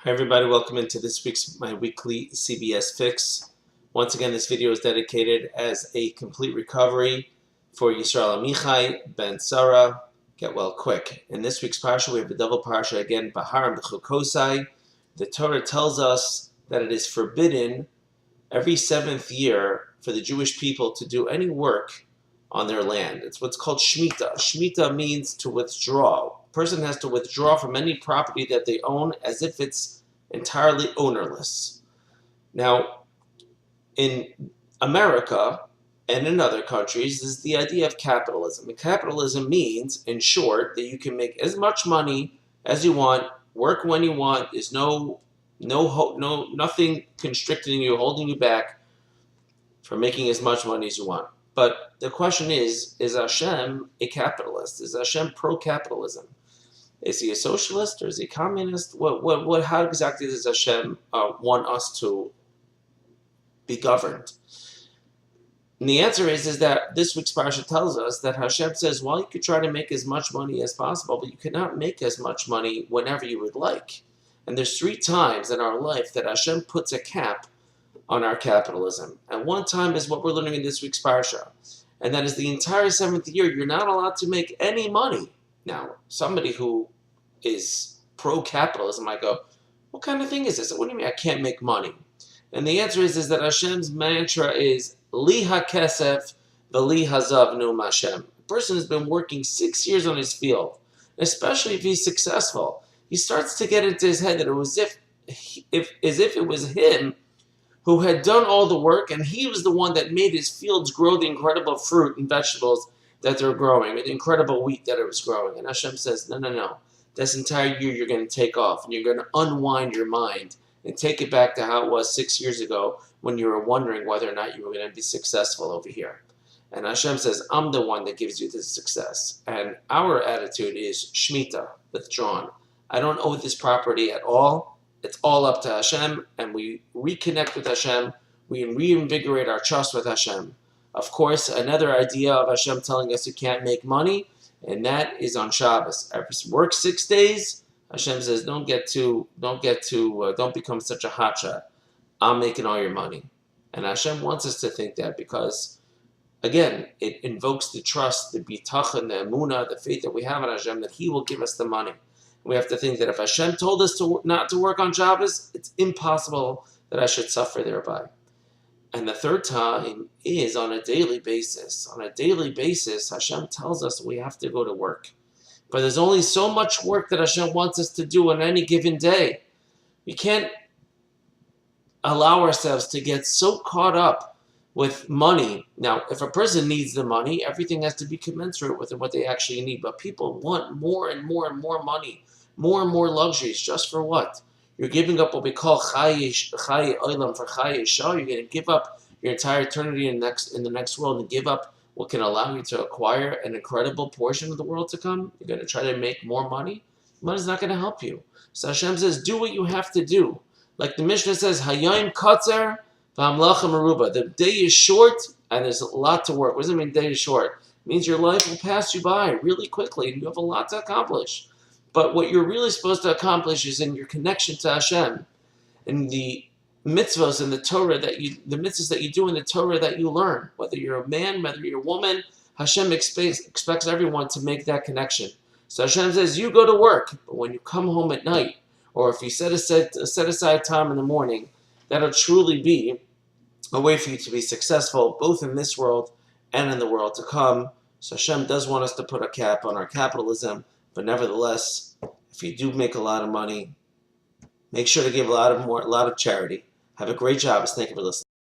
Hi everybody, welcome into this week's my weekly CBS Fix. Once again, this video is dedicated as a complete recovery for Yisrael Amichai ben Sarah. Get well quick. In this week's parsha, we have the double parsha again, Behar-Bechukosai. The Torah tells us that it is forbidden every seventh year for the Jewish people to do any work on their land. It's what's called Shemitah. Shemitah means to withdraw. A person has to withdraw from any property that they own as if it's entirely ownerless. Now, in America and in other countries, this is the idea of capitalism. And capitalism means, in short, that you can make as much money as you want, work when you want. There's nothing constricting you, holding you back from making as much money as you want. But the question is Hashem a capitalist? Is Hashem pro-capitalism? Is he a socialist or is he a communist? How exactly does Hashem want us to be governed? And the answer is that this week's parsha tells us that Hashem says, well, you could try to make as much money as possible, but you cannot make as much money whenever you would like. And there's 3 times in our life that Hashem puts a cap on our capitalism. And one time is what we're learning in this week's parsha. And that is the entire 7th year, you're not allowed to make any money. Now, somebody who is pro-capitalism might go, what kind of thing is this? What do you mean I can't make money? And the answer is that Hashem's mantra is, Li ha-kesef v'li hazav nu Hashem. A person has been working 6 years on his field, especially if he's successful. He starts to get into his head that it was as if it was him who had done all the work, and he was the one that made his fields grow the incredible fruit and vegetables that they're growing, the incredible wheat that it was growing. And Hashem says, no. This entire year you're going to take off, and you're going to unwind your mind and take it back to how it was 6 years ago when you were wondering whether or not you were going to be successful over here. And Hashem says, I'm the one that gives you this success. And our attitude is Shemitah, withdrawn. I don't owe this property at all. It's all up to Hashem, and we reconnect with Hashem. We reinvigorate our trust with Hashem. Of course, another idea of Hashem telling us you can't make money, and that is on Shabbos. Work 6 days. Hashem says, don't become such a hotshot. I'm making all your money. And Hashem wants us to think that because, again, it invokes the trust, the bitachon, the emunah, the faith that we have in Hashem, that He will give us the money. We have to think that if Hashem told us not to work on Shabbos, it's impossible that I should suffer thereby. And the 3rd time is on a daily basis. On a daily basis, Hashem tells us we have to go to work. But there's only so much work that Hashem wants us to do on any given day. We can't allow ourselves to get so caught up with money. Now, if a person needs the money, everything has to be commensurate with what they actually need. But people want more and more and more money, more and more luxuries. Just for what? You're giving up what we call chaye olam for chaye shah. You're going to give up your entire eternity in the next world and give up what can allow you to acquire an incredible portion of the world to come. You're going to try to make more money. Money's not going to help you. So Hashem says, do what you have to do. Like the Mishnah says, Hayayim katzer v'hamlacha meruba. The day is short and there's a lot to work. What does it mean day is short? It means your life will pass you by really quickly and you have a lot to accomplish. But what you're really supposed to accomplish is in your connection to Hashem, in the mitzvahs and the mitzvahs that you do in the Torah that you learn. Whether you're a man, whether you're a woman, Hashem expects everyone to make that connection. So Hashem says, you go to work, but when you come home at night, or if you set aside time in the morning, that'll truly be a way for you to be successful, both in this world and in the world to come. So Hashem does want us to put a cap on our capitalism, but nevertheless, if you do make a lot of money, make sure to give a lot of charity. Have a great job. Thank you for listening.